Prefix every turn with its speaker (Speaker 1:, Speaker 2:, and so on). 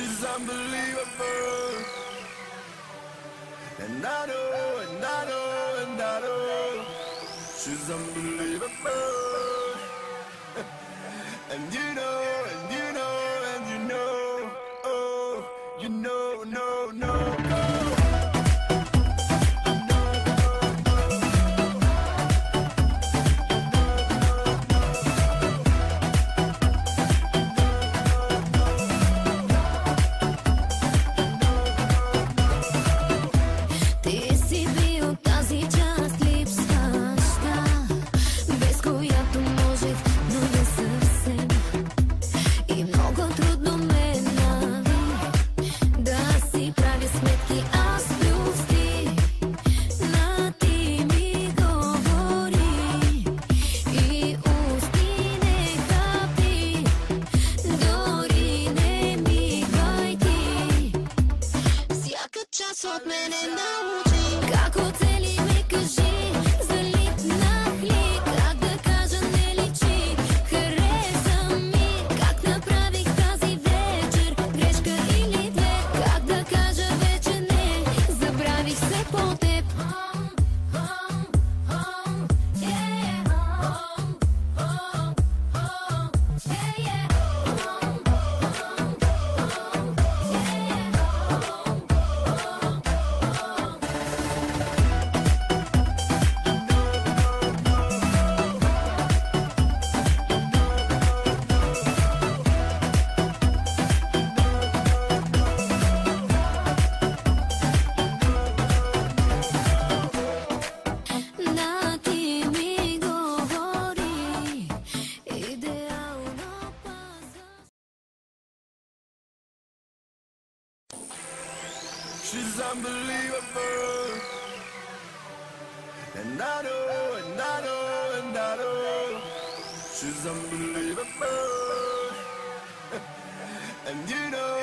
Speaker 1: She's unbelievable. And I know, and I know, and I know. She's unbelievable. And you know, and you know, and you know. Oh, you know, no, no, no.
Speaker 2: От мене научи как оцели ме, кажи, залитнах ли, как да кажа не личи, хареса ми, как направих тази вечер, грешка или две, как да кажа вече не, забравих се по теб.
Speaker 1: She's unbelievable. And I know, and I know, and I know. She's unbelievable. And you know.